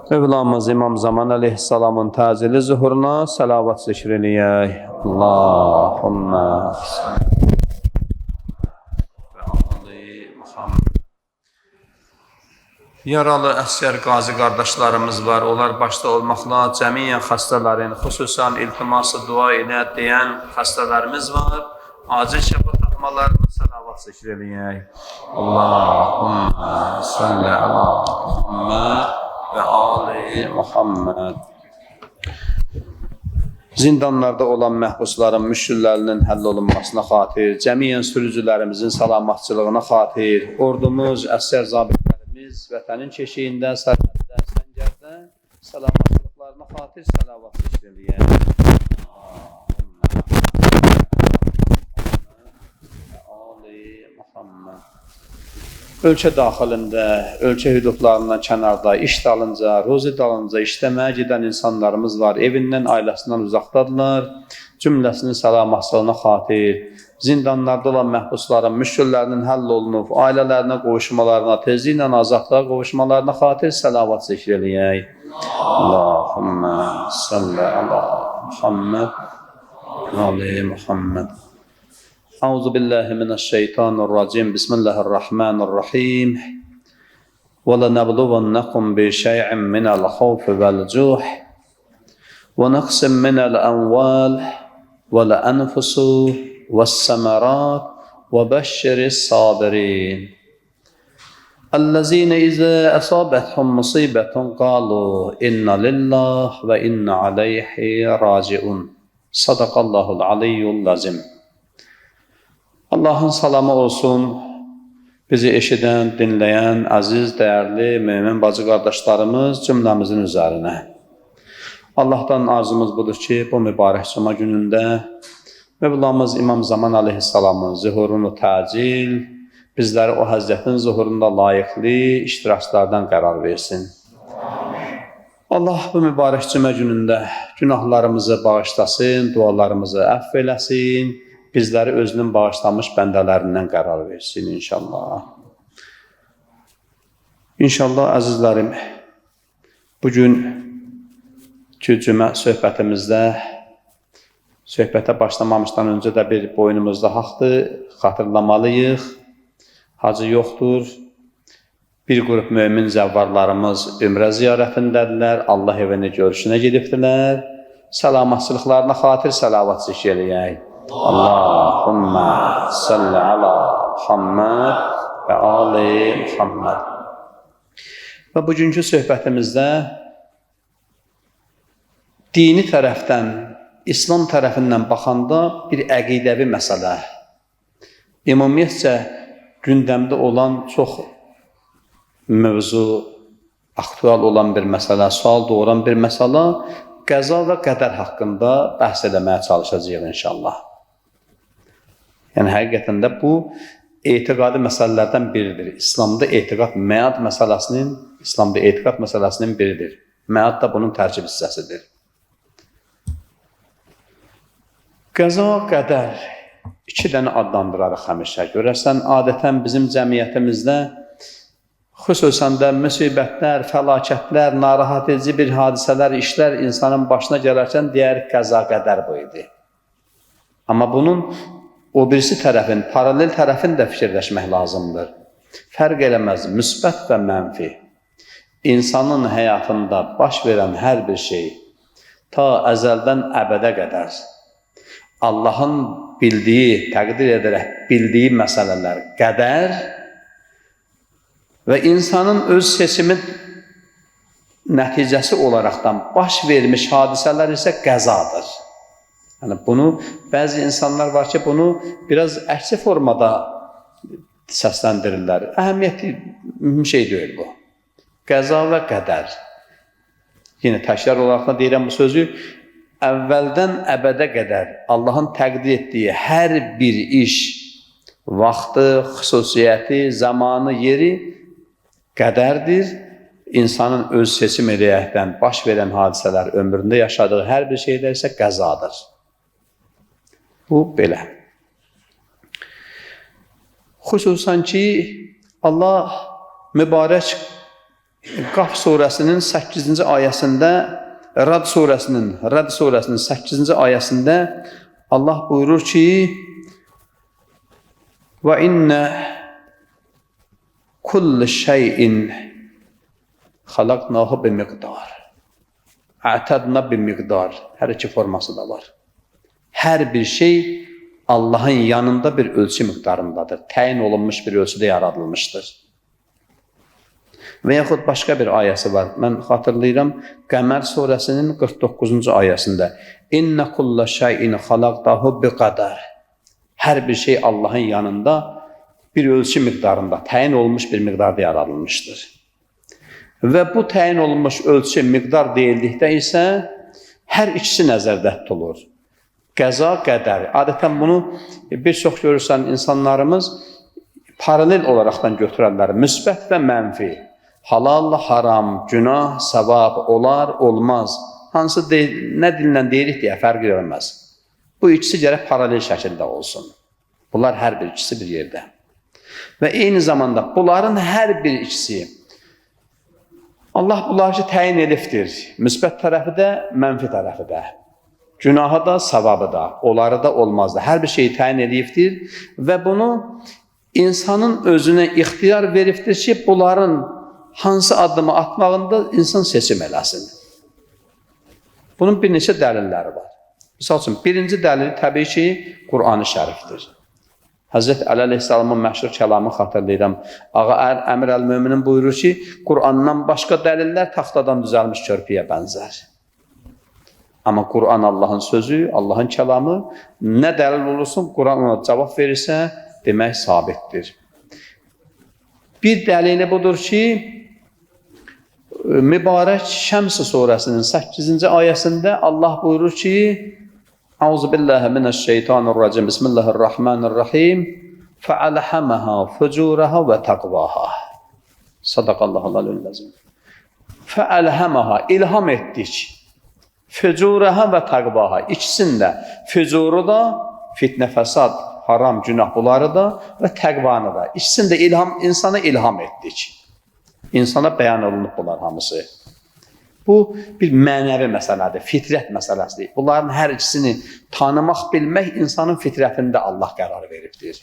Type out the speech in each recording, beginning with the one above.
Mövlamız İmam Zaman Aleyhisselamın tazili zuhuruna salavat zikr eləyək. Allahümme Yaralı əsgər qazi qardaşlarımız var. Onlar başda olmaqla cəmiyyən xəstələrin, xüsusən iltiması dua ilə deyən xəstələrimiz var. Acil şəfa tapmalarını salavat zikr eləyək. Allahümme salli ala Muhammed və ali Muhammed. Zindanlarda olan məhbusların müşkillərinin həll olunmasına xatir, cəmiyyən sürücülərimizin salamatçılığına xatir, ordumuz, əsgər zabitlərimiz vətənin keşiyində, sərhəddə, səngərdə salamatçılıqlarına xatir salavat zikr eləyək. Ölkə daxilində, ölkə hüdudlarından kənarda, iş dalınca, ruzi dalınca işləməyə gedən insanlarımız var. Evindən, ailəsindən uzaqdadırlar. Cümləsinin salamatçılığına xatir, zindanlarda olan məhbusların müşkillərinin həll olunub, ailələrinə qovuşmalarına, tezliklə azadlığa qovuşmalarına xatir salavat zikr eləyək. Allahümme salli ala Muhammed və ali Muhammed. أعوذ بالله من الشيطان الرجيم بسم الله الرحمن الرحيم ولنبلونكم بشيء من الخوف والجوع ونقص من الأموال والأنفس والثمرات وبشر الصابرين الذين إذا أصابتهم مصيبة قالوا إنا لله وإنا عليه راجعون صدق الله العلي العظيم. Allahın salamı olsun, bizi eşidən, dinləyən, əziz, dəyərli, mümin bacı qardaşlarımız cümləmizin üzərinə. Allahdan arzumuz budur ki, bu mübarək cuma günündə Mövlamız İmam Zaman Aleyhisselamın zuhurunu təcil, bizləri o həzrətin zuhurunda layiqli iştirakçılardan qərar versin. Allah bu mübarək cuma günündə günahlarımızı bağışlasın, dualarımızı əfv eləsin, bizləri özünün bağışlamış bəndələrindən qərar versin inşallah. İnşallah əzizlərim, bugünkü cümə söhbətə başlamamışdan öncə də bir boynumuzda haqdır, xatırlamalıyıq. Hacı yoxdur. Bir qrup mömin zəvvarlarımız ümrə ziyarətindədirlər, Allah evini görüşünə gedibdilər. Salamatçılıqlarına xatir salavat zikr eləyək. Allahümme salli ala Muhammed və ali Muhammed. Və bugünkü söhbətimizdə dini tərəfdən, İslam tərəfindən baxanda bir əqidəvi məsələ, ümumiyyətcə gündəmdə olan çox mövzu, aktual olan bir məsələ, sual doğuran bir məsələ, qəza və qədər haqqında bəhs eləməyə çalışacağıq inşallah. Yəni, həqiqətən də bu, etiqadi məsələlərdən biridir. İslamda etiqad məsələsinin biridir. Məad da bunun tərkib hissəsidir. Qəza, qədər, iki dənə adlandırarıq həmişə. Görərsən, adətən bizim cəmiyyətimizdə xüsusən də müsibətlər, fəlakətlər, narahat edici bir hadisələr, işlər insanın başına gələrkən deyər qəza qədər bu idi. Amma bunun o birisi tərəfin, paralel tərəfin də fikirləşmək lazımdır. Fərq eləməz, müsbət və mənfi. İnsanın həyatında baş verən hər bir şey ta əzəldən əbədə qədər Allahın bildiyi, təqdir edərək bildiyi məsələlər qədər və insanın öz seçimi nəticəsi olaraqdan baş vermiş hadisələr isə qəzadır. Yəni, bunu, bəzi insanlar var ki, bunu biraz əksi formada səsləndirirlər. Əhəmiyyətli şey deyil bu. Qəza və qədər. Yenə təkrar olaraq da deyirəm bu sözü, əvvəldən əbədə qədər Allahın təqdir etdiyi hər bir iş, vaxtı, xüsusiyyəti, zamanı, yeri qədərdir. İnsanın öz seçim edərəkdən baş verən hadisələr, ömründə yaşadığı hər bir şeydə isə qəzadır. Bu, belə. Xüsusən ki, Allah mübarək Qaf surəsinin 8-ci ayəsində, Rad surəsinin 8-ci ayəsində Allah buyurur ki, və innə kulli şeyin xalaqnahu bi miqdar. A'tadna bi miqdar. Hər iki forması da var. Hər bir şey Allahın yanında bir ölçü miqdarındadır. Təyin olunmuş bir ölçüdə yaradılmışdır. Və yaxud başqa bir ayəsi var. Mən xatırlayıram, Qəmər surəsinin 49-cu ayəsində İnnə kulla şeyin xalaqdahu bi qadar. Hər bir şey Allahın yanında bir ölçü miqdarında, təyin olunmuş bir miqdarda yaradılmışdır. Və bu təyin olunmuş ölçü miqdar deyildikdə isə hər ikisi nəzərdə tutulur. Qəza, qədər. Adətən bunu bir çox görürsən insanlarımız paralel olaraqdan götürənlər, müsbət və mənfi. Halal, haram, günah, savab, olar, olmaz. Hansı nə dillə deyirik deyə fərq görməz. Bu ikisi gərək paralel şəkildə olsun. Bunlar hər bir ikisi bir yerdə. Və eyni zamanda bunların hər bir ikisi Allah bunları təyin edibdir. Müsbət tərəfi də, mənfi tərəfi də. Günahı da, savabı da, onları da, olmaz da. Hər bir şeyi təyin edibdir və bunu insanın özünə ixtiyar veribdir ki, bunların hansı addımı atmağında insan seçim eləsin. Bunun bir neçə dəlilləri var. Misal üçün, birinci dəlili təbii ki, Qur'an-ı Şərifdir. Həzrət Əli əleyhissalamın məşhur kəlamı xatırlayıram. Ağa Əmir əl-Möminin buyurur ki, Qur'andan başqa dəlillər taxtadan düzəlmiş körpüyə bənzər. Amma Qur'an Allahın sözü, Allahın kəlamı, nə dəlil olursun, Qur'an ona cavab verirsə, demək sabitdir. Bir dəlili budur ki, mübarək Şəms surəsinin 8-ci ayəsində Allah buyurur ki, Euzubillahi mineşşeytanirracim. Bismillahirrahmanirrahim. Fa'alhamaha fujuraha ve taqvaha. Sadaqallahul azim. Fa'alhamaha, ilham etdik. Fujuraha ve taqvaha. İkisində fücuru da, fitnə, fəsad, haram, günah bunları da və təqvanı da. İkisində insana ilham etdik. İnsana bəyan olunub bunlar hamısı. Bu bir mənəvi məsələdir, fitrət məsələsidir. Bunların hər ikisini tanımaq, bilmək insanın fitrətində Allah qərar veribdir.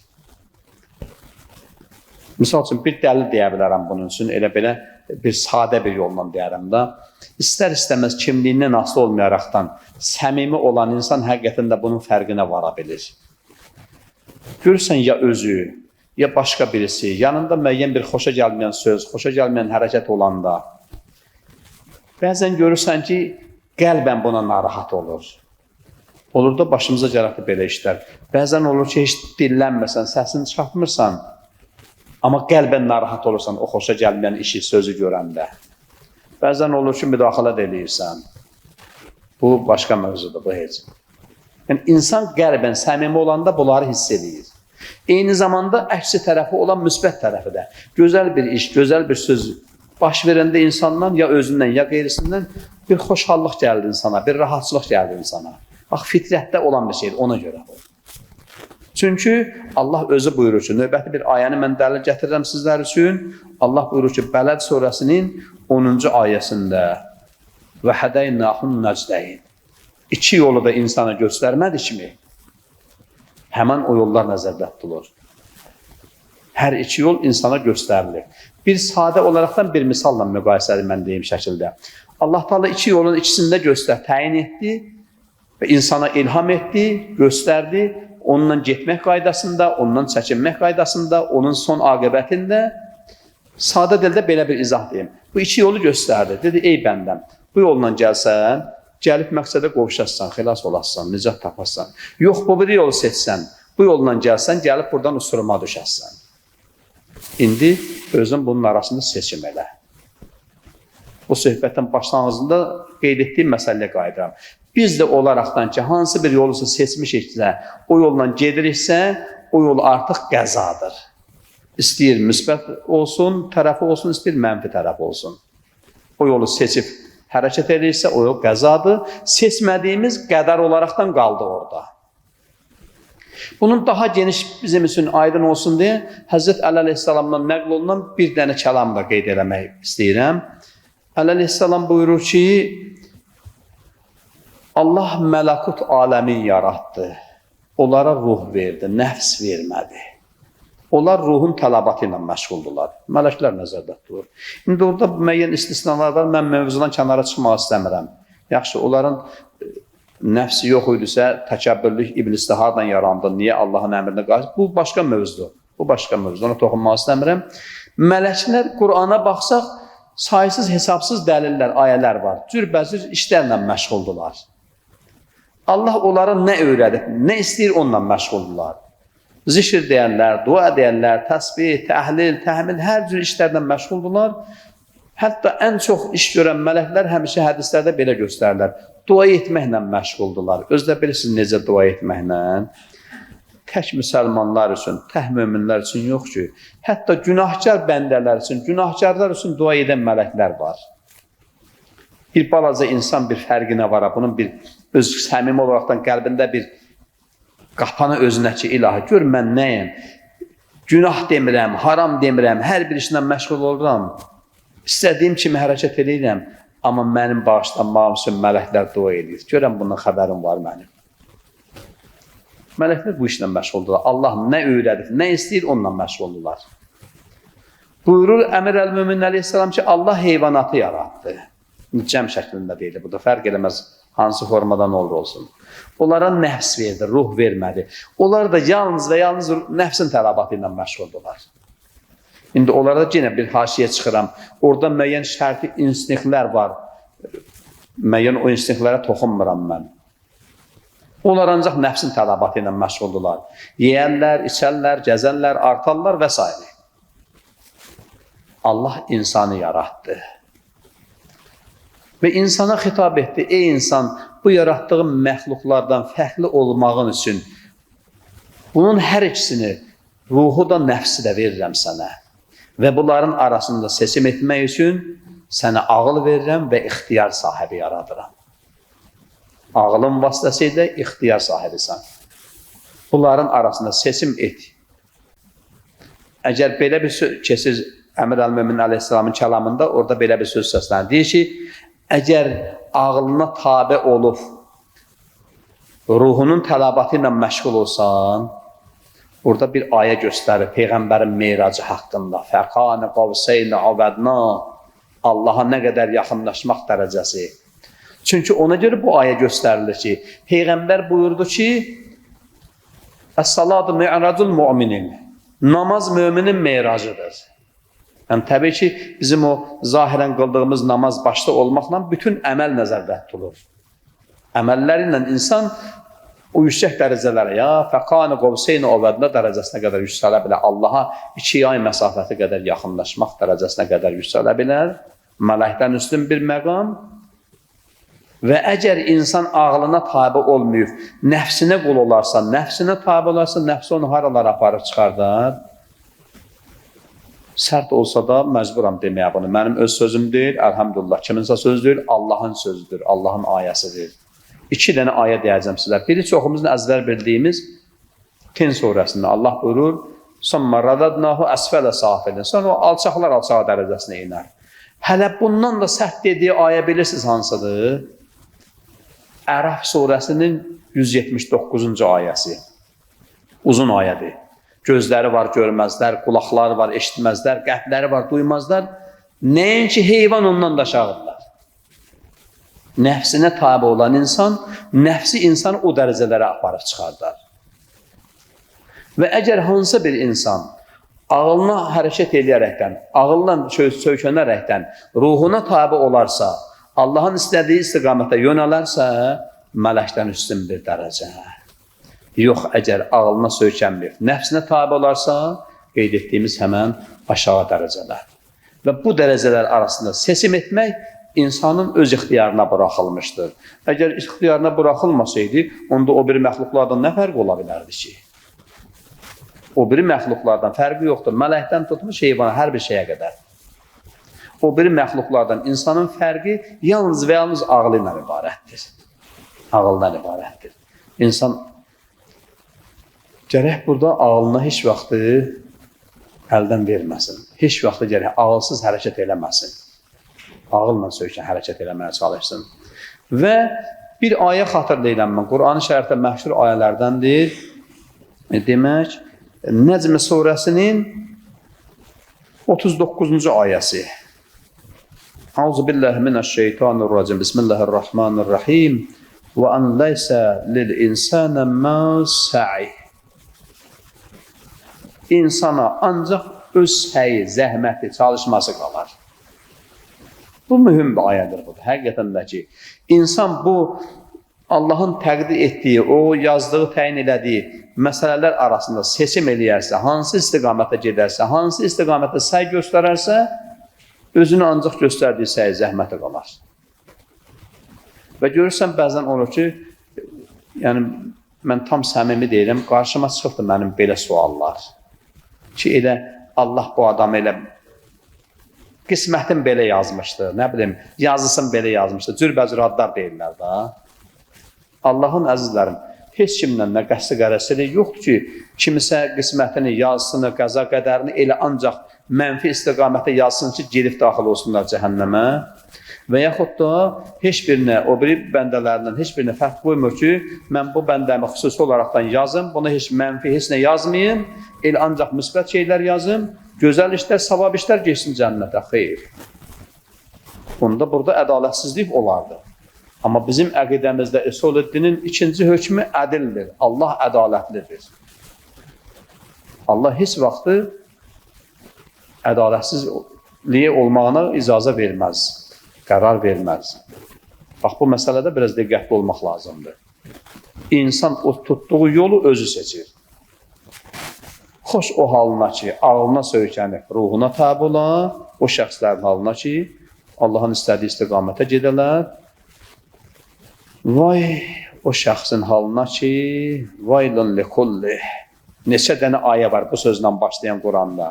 Misal üçün, bir dəlil deyə bilərəm bunun üçün, elə belə bir sadə bir yolla deyərəm da. İstər-istəməz kimliyindən asılı olmayaraqdan səmimi olan insan həqiqətən də bunun fərqinə vara bilir. Görürsən, ya özü, ya başqa birisi, yanında müəyyən bir xoşa gəlməyən söz, xoşa gəlməyən hərəkət olanda, bəzən görürsən ki, qəlbən buna narahat olur. Olur da başımıza gələkdir belə işlər. Bəzən olur ki, heç dillənməsən, səsini çıxartmırsan, amma qəlbən narahat olursan o xoşa gəlməyən işi, sözü görəndə. Bəzən olur ki, müdaxilə eləyirsən. Bu, başqa mövzudur, bu heç. Yəni, insan qəlbən səmimi olanda bunları hiss edir. Eyni zamanda əksi tərəfi olan müsbət tərəfi də. Gözəl bir iş, gözəl bir söz baş verəndə insandan, ya özündən, ya qeyrisindən bir xoşhallıq gəldi insana, bir rahatçılıq gəldi insana. Bax, fitrətdə olan bir şeydir, ona görə bu. Çünki Allah özü buyurur ki, növbəti bir ayəni mən dəlil gətirirəm sizlər üçün. Allah buyurur ki, Bələd surəsinin 10-cu ayəsində və hədəynəhun nəcdəyin. İki yolu da insana göstərmədik mi? Həmən o yollar nəzərdə tutulur. Hər iki yol insana göstərilir. Bir sadə olaraqdan bir misalla müqayisədir mən deyim şəkildə. Allah Teala iki yolun ikisində təyin etdi və insana ilham etdi, göstərdi. Onunla getmək qaydasında, onunla çəkinmək qaydasında, onun son aqibətində sadə dildə belə bir izah deyim. Bu iki yolu göstərdi. Dedi, ey bəndəm, bu yolla gəlsən, gəlib məqsədə qovuşasan, xilas olasın, nicat tapasan. Yox, bu bir yolu seçsən, bu yolla gəlsən, gəlib buradan usuruma düşəsən. İndi özün bunun arasında seçim elə. Bu söhbətin başlanğıcında qeyd etdiyim məsələyə qayıdıram. Biz də olaraqdan ki, hansı bir yolu seçmişiksə, o yolla gediriksə, o yol artıq qəzadır. İstəyir müsbət olsun, tərəfi olsun, istəyir mənfi tərəf olsun. O yolu seçib hərəkət edirsə, o yol qəzadır. Seçmədiyimiz qədər olaraqdan qaldı orada. Bunun daha geniş bizim üçün aydın olsun deyə Həzrət Əli əleyhissalamdan nəql olunan bir dənə kəlam da qeyd eləmək istəyirəm. Əli əleyhissalam buyurur ki, Allah mələkut aləmin yaratdı. Onlara ruh verdi, nəfs vermədi. Onlar ruhun tələbatı ilə məşğuldular. Mələklər nəzərdə tutulur. İndi orada müəyyən istisnalar var. Mən mövzudan kənara çıxmaq istəmirəm. Yaxşı, onların nəfsi yox idisə, təkəbbürlük iblisdə hardan yarandı, niyə Allahın əmrinə qarşı? Bu başqa mövzudur. Bu başqa mövzudur. Ona toxunmaq istəmirəm. Mələklər Qur'ana baxsaq, sayısız, hesabsız dəlillər, ayələr var. Cürbəcür işlərlə məşğuldular. Allah onlara nə öyrədib, nə istəyir onunla məşğuldular. Zikr deyənlər, dua deyənlər, təsbih, təhlil, təhmil, hər cür işlərlə məşğuldular. Hətta ən çox iş görən mələklər həmişə hədislərdə belə göstərirlər. Dua etməklə məşğuldular. Özdə bilirsiniz necə dua etməklə? Tək müsəlmanlar üçün, tək möminlər üçün yox ki, hətta günahkar bəndələr üçün, günahkarlar üçün dua edən mələklər var. Bir balaca insan bir fərqinə var, bunun bir öz səmimi olaraqdan qəlbində bir qapanı özünə ki, ilahi, gör mən nəyəm? Günah demirəm, haram demirəm, hər bir işlə məşğul oluram. İstədiyim kimi hərəkət edirəm, amma mənim bağışlanmağım üçün mələklər dua edir. Görəm, bundan xəbərim var mənim. Mələklər bu işlə məşğuldular. Allah nə öyrədir, nə istəyir, onunla məşğuldular. Buyurur Əmir əl-Mömin əleyhissalam ki, Allah heyvanatı yaratdı. Cəm şəklində deyilir, bu da fərq eləməz, hansı formadan olur olsun. Onlara nəfs verdi, ruh vermədi. Onlar da yalnız və yalnız nəfsin tələbatı ilə məşğuldular. İndi onlarda yenə bir haşiyə çıxıram. Orada müəyyən şərti instinktlər var. Müəyyən o instinktlərə toxunmuram mən. Onlar ancaq nəfsin tələbatı ilə məşğuldular. Yeyərlər, içərlər, gəzərlər, artarlar və s. Allah insanı yaratdı. Və insana xitab etdi. Ey insan, bu yaratdığın məxluqlardan fərqli olmağın üçün bunun hər ikisini, ruhu da, nəfsi də verirəm sənə. Və bunların arasında seçim etmək üçün sənə ağıl verirəm və ixtiyar sahibi yaradıram. Ağılın vasitəsilə ixtiyar sahibisən. Bunların arasında seçim et. Əgər belə bir söz keçir Əmir əl-Mömin əleyhissalamın kəlamında, orada belə bir söz səslənir. Deyir ki, əgər ağılına tabe olub, ruhunun tələbatı ilə məşğul olsan, orada bir ayə göstərir Peyğəmbərin meyracı haqqında. Fəqanə qavseyni avədna, Allaha nə qədər yaxınlaşmaq dərəcəsi. Çünki ona görə bu ayə göstərilir ki, Peyğəmbər buyurdu ki, Əs-salatu mi'racul mu'minin, namaz müminin meyracıdır. Yəni, təbii ki, bizim o zahirən qıldığımız namaz başda olmaqla bütün əməl nəzərdə tutulur. Əməllərlə insan o yüksək dərəcələrə, ya fəqanı qovseyni ovədlə dərəcəsinə qədər yüksələ bilər. Allaha 2 ay məsafəti qədər yaxınlaşmaq dərəcəsinə qədər yüksələ bilər. Mələkdən üstün bir məqam. Və əgər insan ağlına tabi olmayıb, nəfsinə qul olarsa, nəfsinə tabi olarsa, nəfsi onu haralara aparıb çıxardar. Sərt olsa da məcburam deməyə bunu. Mənim öz sözüm deyil, əlhamdülillah. Kiminsə söz deyil, Allahın sözüdür, Allahın ayəsidir. 2 dənə ayə deyəcəm sizə. Biri çoxumuzun əzbər bildiyimiz Tin surəsində Allah buyurur, "Summa radadnahu asfala safilin." Sonra o alçaqlar alçaq dərəcəsinə iner. Hələ bundan da sərt dediyi ayə bilirsiniz hansıdır? Ərəf surəsinin 179-cu ayəsi. Uzun ayədir. Gözləri var, görməzlər, qulaqları var, eşitməzlər, qəlbləri var, duymazlar. Nəinki heyvan ondan da aşağıdırlar. Nəfsinə tabi olan insan, nəfsi insanı o dərəcələrə aparıb çıxardar. Və əgər hansı bir insan ağılına hərəkət edərəkdən, ağılla söykənərəkdən, ruhuna tabi olarsa, Allahın istədiyi istiqamətə yönələrsə, mələkdən üstün bir dərəcə. Yox, əgər ağılına söykənməyib, nəfsinə tabi olarsa, qeyd etdiyimiz həmən aşağı dərəcələr. Və bu dərəcələr arasında seçim etmək insanın öz ixtiyarına buraxılmışdır. Əgər ixtiyarına buraxılmasaydı, onda o biri məxluqlardan nə fərqi ola bilərdi ki? O biri məxluqlardan fərqi yoxdur. Mələkdən tutmuş heyvana, hər bir şeyə qədər. O biri məxluqlardan insanın fərqi yalnız və yalnız ağlı ilə ibarətdir. Ağıldan ibarətdir. İnsan gərək burada ağlına heç vaxtı əldən verməsin. Heç vaxtı gərək ağılsız hərəkət eləməsin. Ağılla söykən hərəkət eləməyə çalışsın. Və bir ayə xatırlayıram mən. Quran-ı Şərifdə məşhur ayələrdəndir. Demək, Nəcm surəsinin 39-cu ayəsi. Euzubillahimineşşeytanirracim. Bismillahirrahmanirrahim. Və an leysə lil-insənə mə sə'i. İnsana ancaq öz səyi, zəhməti, çalışması qalar. Bu mühüm bir ayədir bu. Həqiqətən də ki, insan bu Allahın təqdir etdiyi, o yazdığı, təyin elədiyi məsələlər arasında seçim eləyərsə, hansı istiqamətə gedərsə, hansı istiqamətə səy göstərərsə, özünü ancaq göstərdiyi səy, zəhməti qalar. Və görürsən, bəzən olur ki, yəni, mən tam səmimi deyirəm, qarşıma çıxıbdır mənim belə suallar. Ki, elə Allah bu adamı elə qismətin belə yazmışdı, nə bilim, yazısın belə yazmışdı, cürbəcür adlar deyirlər da. Allahın əzizlərim, heç kimlə nə qəsdi qərəsəli yoxdur ki, kimisə qismətini, yazısını, qəza qədərini elə ancaq mənfi istiqamətə yazsın ki, gedib daxil olsunlar cəhənnəmə. Və yaxud da heç birinə, o biri bəndələrindən heç birinə fərq qoymur ki, mən bu bəndəmi xüsusi olaraqdan yazım, buna heç mənfi, heç nə yazmayım, elə ancaq müsbət şeylər yazım, gözəl işlər, savab işlər geçsin cənnətə, xeyr. Bunda burada ədalətsizlik olardı. Amma bizim əqidəmizdə Əs-Səudiyyinin ikinci hökmü ədildir. Allah ədalətlidir. Allah heç vaxtı ədalətsizliyi olmağına icazə verməz, qərar verməz. Bax, bu məsələdə biraz diqqətli olmaq lazımdır. İnsan o tutduğu yolu özü seçir. Xoş o halına ki, ağlına söykənib, ruhuna tabi ola, o şəxslərin halına ki, Allahın istədiyi istiqamətə gedələr. Vay o şəxsin halına ki, vaylun likulli. Neçə dənə ayə var bu sözlə başlayan Quranda.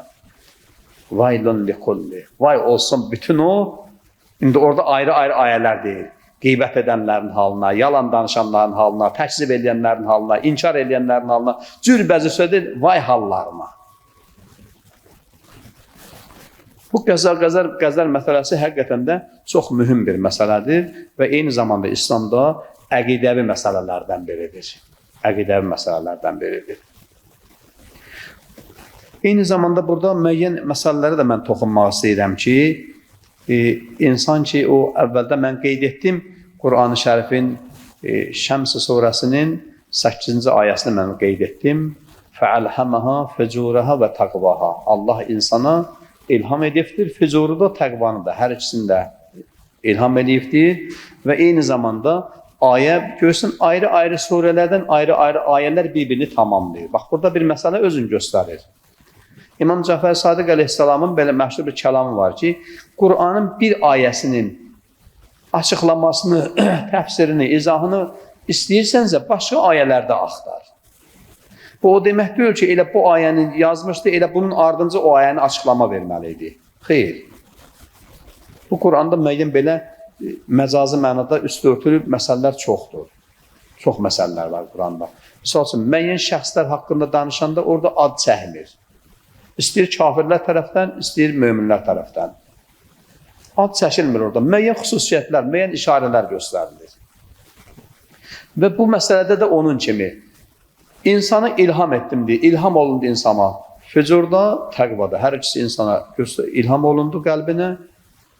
Vaylun likulli. Vay olsun bütün o, indi orada ayrı-ayrı ayələr deyil. Qeybət edənlərin halına, yalan danışanların halına, təkzib edənlərin halına, inkar edənlərin halına, cürbəzi sözdür, vay hallarına. Bu qəzəl məsələsi həqiqətən də çox mühüm bir məsələdir və eyni zamanda İslamda əqidəvi məsələlərdən biridir. Əqidəvi məsələlərdən biridir. Eyni zamanda burada müəyyən məsələlərə də mən toxunmaq istəyirəm ki, insan ki, o əvvəldə mən qeyd etdim, Quran-ı Şərifin Şəms surəsinin 8-ci ayəsini mən qeyd etdim. Fəəlhəməhə fəcurəhə və təqvaha. Allah insana ilham edibdir, fücuru da, təqvanı da, hər ikisini də ilham edibdir və eyni zamanda ayə, görürsən, ayrı-ayrı surələrdən ayrı-ayrı ayələr bir-birini tamamlayır. Bax, burada bir məsələ özünü göstərir. İmam Cəfər Sadiq əleyhissalamın belə məşhur bir kəlamı var ki, Qur'anın bir ayəsinin açıqlamasını, təfsirini, izahını istəyirsənsə, başqa ayələrdə axtar. Bu, o demək deyil ki, elə bu ayəni yazmışdı, elə bunun ardınca o ayəni açıqlama verməliydi. Xeyr. Bu, Qur'anda müəyyən belə məcazi mənada üstü örtülü məsələlər çoxdur. Çox məsələlər var Qur'anda. Misal üçün, müəyyən şəxslər haqqında danışanda orada ad çəkmir. İstəyir kafirlər tərəfdən, istəyir möminlər tərəfdən. Ad çəkilmir orada. Müəyyən xüsusiyyətlər, müəyyən işarələr göstərilir. Və bu məsələdə də onun kimi İnsanı ilham etdim deyə, ilham olundu insana. Fücurda, təqvada, hər ikisi insana ilham olundu qəlbinə.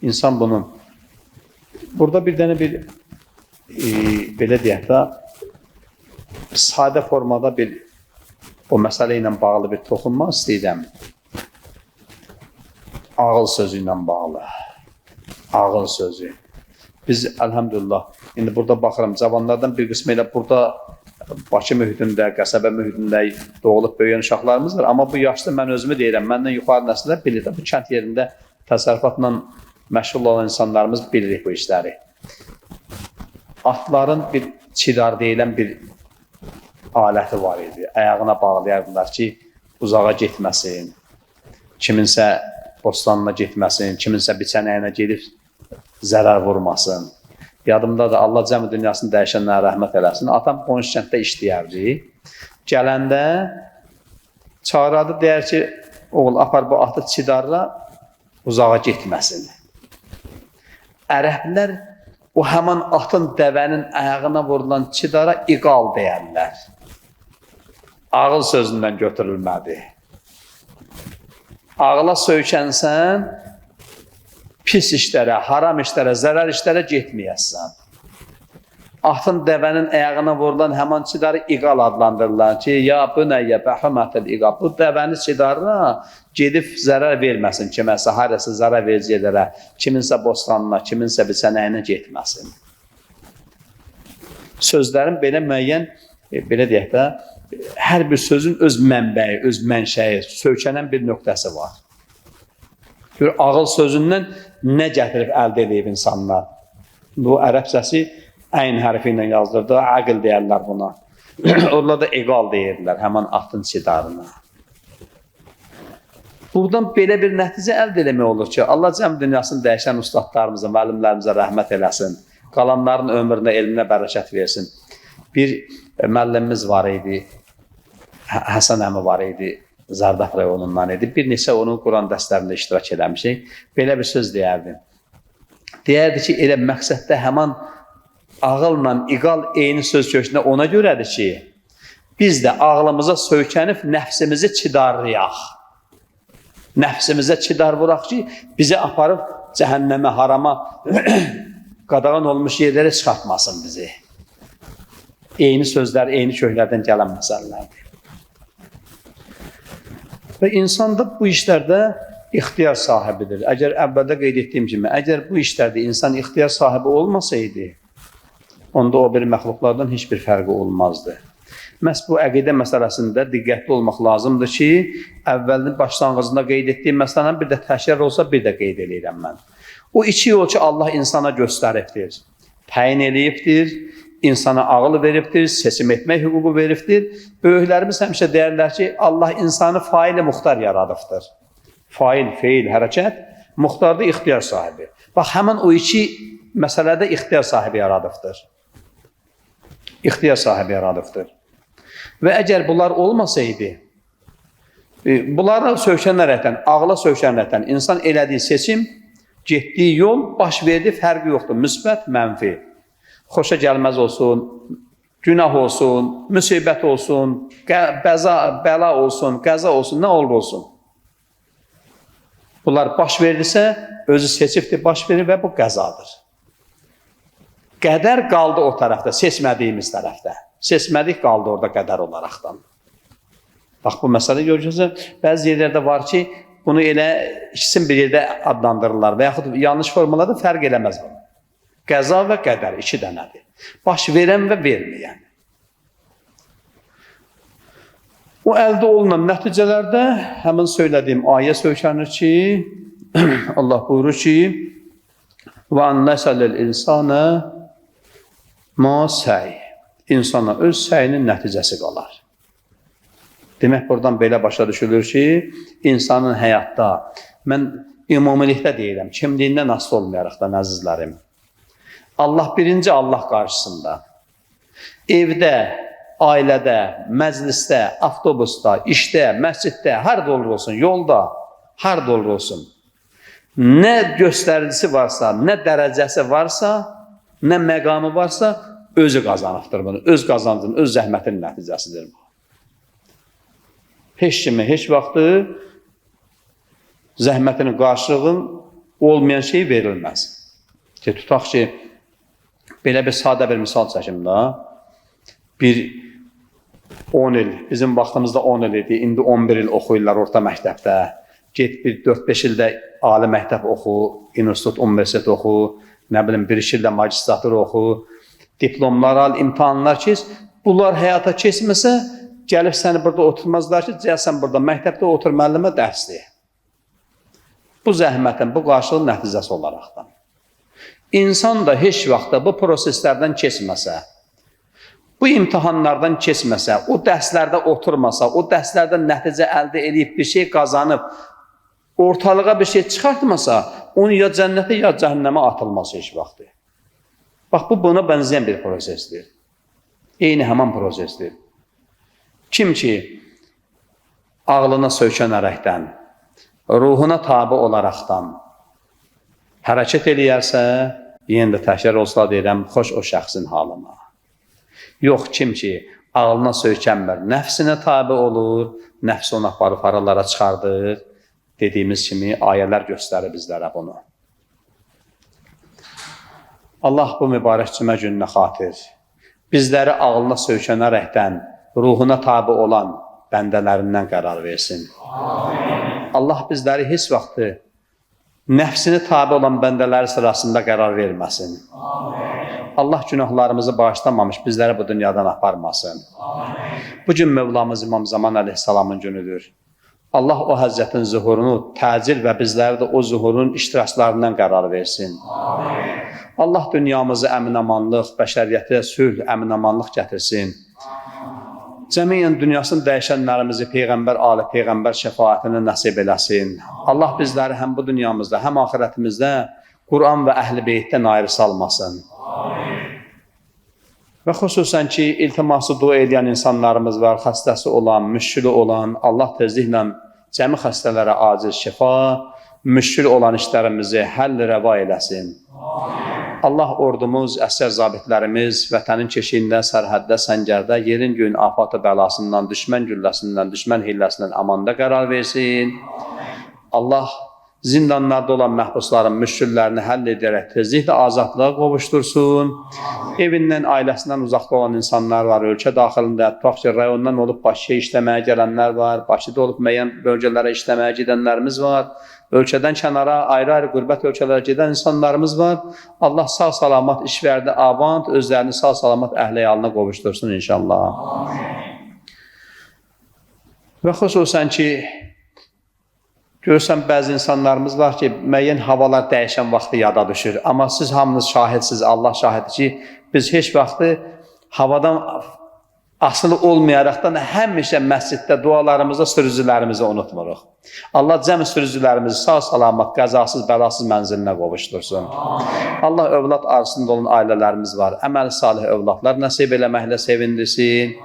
İnsan bunun. Burada bir dənə bir, belə deyək də, sadə formada bir, o məsələ ilə bağlı bir toxunmaq istəyirəm. Ağıl sözü ilə bağlı. Ağıl sözü. Biz, əlhəmdülillah, indi burada baxıram, cavanlardan bir qismi ilə burada Bakı mühitində, qəsəbə mühitində doğulub böyüyən uşaqlarımız var. Amma bu yaşda mən özümü deyirəm, məndən yuxarı nəsillər bilir də, bu kənd yerində təsərrüfatla məşğul olan insanlarımız bilirik bu işləri. Atların bir çidar deyilən bir aləti var idi. Ayağına bağlayardılar ki, uzağa getməsin, kiminsə bostanına getməsin, kiminsə biçənəyinə gedib zərər vurmasın. Yadımda da Allah cəmi dünyasını dəyişənlərə rəhmət eləsin. Atam qonşu kənddə işləyərdi. Gələndə Çağıradı, deyər ki, oğul, apar bu atı çidarla, uzağa getməsin. Ərəblər o həman atın, dəvənin ayağına vurulan çidara iqal deyərlər. Ağıl sözündən götürülmədi. Ağla söykənsən, pis işlərə, haram işlərə, zərər işlərə getməyəsən. Atın, dəvənin ayağına vurulan həman çidarı iqal adlandırırlar ki, ya bu nəyyə bəhəmətəl iqal. Bu dəvəni çidarına gedib zərər verməsin kiməsə, harəsə zərər verəcəklərə, kiminsə bostanına, kiminsə biçənəyinə getməsin. Sözlərin belə müəyyən, belə deyək də, hər bir sözün öz mənbəyi, öz mənşəyi, söykənən bir nöqtəsi var. Gör, ağıl sözündən nə gətirib əldə edib insanlar? Bu, ərəbcəsi əyn hərfi ilə yazdırdı, əql deyərlər buna. Onlar da eqal deyirlər, həman atın çidarına. Buradan belə bir nəticə əldə eləmək olur ki, Allah cəm dünyasını dəyişən ustadlarımıza, müəllimlərimizə rəhmət eləsin, qalanların ömrünə, elminə bərəkət versin. Bir müəllimimiz var idi, Həsən əmi var idi, Zardaf rayonundan idi. Bir neçə onun Quran dərslərində iştirak eləmişik. Belə bir söz deyərdi. Deyərdi ki, elə məqsəddə həman ağılla iqal eyni söz kökündə ona görədir ki, biz də ağlımıza söykənib nəfsimizi çidarlayaq. Nəfsimizə çidar vuraq ki, bizi aparıb cəhənnəmə, harama, qadağan olmuş yerlərə çıxartmasın bizi. Eyni sözlər, eyni köklərdən gələn məsələlərdir. Və insan da bu işlərdə ixtiyar sahibidir. Əgər əvvəldə qeyd etdiyim kimi, əgər bu işlərdə insan ixtiyar sahibi olmasaydı, onda o bir məxluqlardan heç bir fərqi olmazdı. Məhz bu əqidə məsələsində diqqətli olmaq lazımdır ki, əvvəlin başlanğıcında qeyd etdiyim məsələni bir də təkrar olsa, bir də qeyd edirəm mən. O iki yol ki, Allah insana göstəribdir, təyin edibdir, insana ağıl veribdir, seçim etmək hüququ veribdir. Böyüklərimiz həmişə deyərlər ki, Allah insanı fail-i muxtar yaradıbdır. Fail, feil, hərəkət, muxtar da ixtiyar sahibi. Bax, həmən o iki məsələdə ixtiyar sahibi yaradıbdır. İxtiyar sahibi yaradıbdır. Və əgər bunlar olmasaydı, bunlara söykənərəkdən, ağla söykənərəkdən insan elədiyi seçim, getdiyi yol, baş verdiyi fərqi yoxdur. Müsbət, mənfi. Xoşa gəlməz olsun, günah olsun, müsibət olsun, bəla olsun, qəza olsun, nə olur olsun. Bunlar baş verirsə, özü seçibdir, baş verir və bu qəzadır. Qədər qaldı o tərəfdə, seçmədiyimiz tərəfdə. Seçmədik qaldı orada qədər olaraqdan. Bax, bu məsələ görürsünüz, bəzi yerlərdə var ki, bunu elə ikisini bir yerdə adlandırırlar və yaxud yanlış formulada fərq eləməz bunu. Qəza və qədər, iki dənədir. Baş verən və verməyən. O əldə olunan nəticələrdə həmin söylədiyim ayə söykənir ki, Allah buyurur ki, وَاَنْ نَسَلِ الْاِنْسَانَ مَا سَيْ İnsana öz səyinin nəticəsi qalar. Demək, buradan belə başa düşülür ki, insanın həyatda, mən ümumilikdə deyirəm, kimliyindən asılı olmayaraq da, əzizlərim, Allah birinci Allah qarşısında, evdə, ailədə, məclisdə, avtobusda, işdə, məsciddə, harada olur olsun, yolda, harada olur olsun, nə göstəricisi varsa, nə dərəcəsi varsa, nə məqamı varsa, özü qazanıbdır bunu, öz qazancının, öz zəhmətinin nəticəsidir bu. Heç kimi, heç vaxtı zəhmətinin qarşılığın olmayan şey verilməz. Tutaq ki, belə bir sadə bir misal çəkim da, bir 10 il, bizim vaxtımızda 10 il idi, indi 11 il oxuyurlar orta məktəbdə, get bir 4-5 ildə ali məktəb oxu, institut, universitet oxu, nə bilim, bir ildə magistratur oxu, diplomlar al, imtihanlar keç, bunlar həyata keçməsə, gəlib səni burada oturmazlar ki, sən burada məktəbdə otur müəllimə dərsli. Bu zəhmətin, bu qarşılıq nəticəsi olaraqdan. İnsan da heç vaxtda bu proseslərdən keçməsə, bu imtihanlardan keçməsə, o dərslərdə oturmasa, o dərslərdən nəticə əldə edib bir şey qazanıb, ortalığa bir şey çıxartmasa, onu ya cənnətə, ya cəhənnəmə atılması heç vaxtı. Bax, bu buna bənzəyən bir prosesdir. Eyni həman prosesdir. Kim ki, ağlına söykənərəkdən, ruhuna tabi olaraqdan hərəkət eləyərsə, yenə də təkrar olsa deyirəm, xoş o şəxsin halına. Yox, kim ki, ağlına söykənmir, nəfsinə tabi olur, nəfs onu aparıb haralara çıxardır, dediyimiz kimi ayələr göstərir bizlərə bunu. Allah bu mübarək cümə gününə xatir, bizləri ağlına söykənərəkdən, ruhuna tabi olan bəndələrindən qərar versin. Amin. Allah bizləri heç vaxtı nəfsini tabi olan bəndələri sırasında qərar verməsin. Amin. Allah günahlarımızı bağışlamamış bizləri bu dünyadan aparmasın. Amin. Bugün Mövlamız İmam Zaman əleyhissalamın günüdür. Allah o Həzrətin zuhurunu təcil və bizləri də o zuhurun iştirakçılarından qərar versin. Amin. Allah dünyamızı əmin-amanlıq, bəşəriyyətə sülh, əmin-amanlıq gətirsin. Cəmiyyən dünyasını dəyişənlərimizi Peyğəmbər, Ali Peyğəmbər şəfaətini nəsib eləsin. Allah bizləri həm bu dünyamızda, həm axirətimizdə Quran və Əhl-i Beytdən ayrı salmasın. Amin. Və xüsusən ki, iltiması dua edən insanlarımız var, xəstəsi olan, müşkülü olan, Allah tezliklə cəmi xəstələrə acil şifa, müşkül olan işlərimizi həll rəva eləsin. Amin. Allah ordumuz, əsgər zabitlərimiz vətənin keşiyində, sərhəddə, səngərdə, yerin göyün afatı bəlasından, düşmən gülləsindən, düşmən hilləsindən amanda qərar versin. Allah zindanlarda olan məhbusların müşküllərini həll edərək tezliklə azadlığa qovuştursun. Evindən, ailəsindən uzaqda olan insanlar var, ölkə daxilində, tutaq ki, rayondan olub Bakıya işləməyə gələnlər var, Bakıda olub müəyyən bölgələrə işləməyə gedənlərimiz var. Ölkədən kənara, ayrı-ayrı qürbət ölkələrə gedən insanlarımız var. Allah sağ-salamat işverdi, avant, özlərini sağ-salamat əhl-əyalına qovuştursun inşallah. Amin. Və xüsusən ki, görürsən, bəzi insanlarımız var ki, müəyyən havalar dəyişən vaxtı yada düşür. Amma siz hamınız şahidsiniz, Allah şahiddir ki, biz heç vaxtı havadan asılı olmayaraqdan həmişə məsciddə dualarımızda sürücülərimizi unutmuruq. Allah cəmi sürücülərimizi sağ-salamat, qəzasız, bəlasız mənzilinə qovuştursun. Allah övlad arzusunda olan ailələrimiz var. Əməl salih övladlar nəsib eləməklə sevindirsin.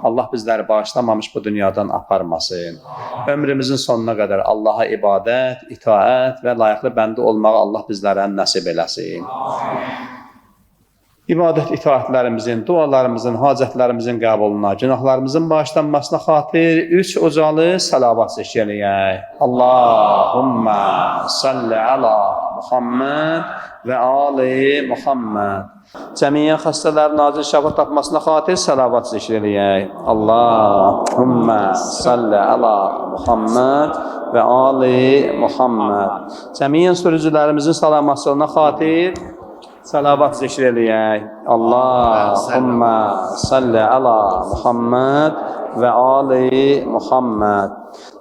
Allah bizləri bağışlamamış bu dünyadan aparmasın. Ömrümüzün sonuna qədər Allaha ibadət, itaət və layiqli bəndə olmağı Allah bizlərə nəsib eləsin. İbadət itaətlərimizin, dualarımızın, hacətlərimizin qəbuluna, günahlarımızın bağışlanmasına xatir 3 ucalı salavat zikr eləyək. Allahümmə salli ala Muhammed və ali Muhammed. Cəmiyyən xəstələrin acil şəfa tapmasına xatir salavat zikr eləyək. Allahümmə salli ala Muhammed və ali Muhammed. Cəmiyyən sürücülərimizin salamatlığına xatir salavat zikr eləyək. Allahümmə salli ala Muhammed və ali Muhammed.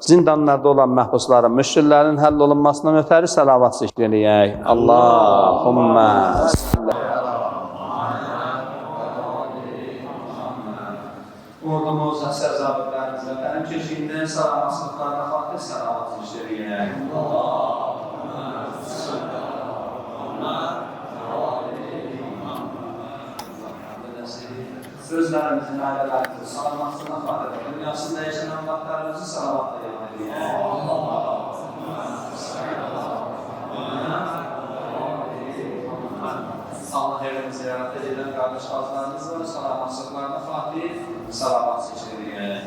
Zindanlarda olan məhbusların, müşküllərin həll olunmasından ötəri salavat zikr eləyək. Allahümmə salli ala Muhammed və ali Muhammed. Ordumuz, əsgər zabitlərimiz və təlim keşiyində salamatçılıqlarına xatir salavat zikr eləyək. Allahümmə salli ala Muhammed. Sözlərimizin, ailələrimizin salamatçılığına xatir, dünyasında yaşanan vaxtlarımızı salamatla yalan edəyək. Allah evimizi yarat edən qardaş qazlarımız var, salamatçılıqlarına xatir, salamat seçir edəyək.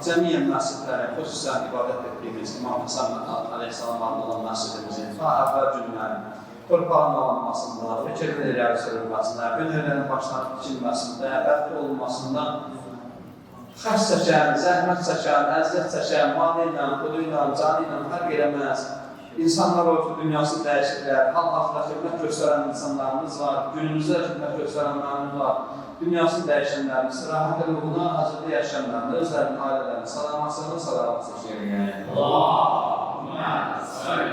Cəmiyyən məscidlərə, xüsusən ibadət etdiyimiz İmam Həsən Əleyhisselamın olan məscidimizin əvvəl günlərin torpağın dolanmasında, fikirli irəli sürülməsində, bünürlərin başlanıb tikilməsində, bərk olunmasında xərs çəkən, zəhmət çəkən, əziyyət çəkən, mali ilə, pulu ilə, canı ilə fərq eləməz. İnsanlar olsun, dünyası dəyişirlər, hal-halda xidmət göstərən insanlarımız var, günümüzdə xidmət göstərənlərimiz var. Dünyasını dəyişənlərimiz, rahat ruhuna, hazırda yaşayanlarını, özlərinin ailələrinin salamatçılığını salamat seçir. Allahümmə salli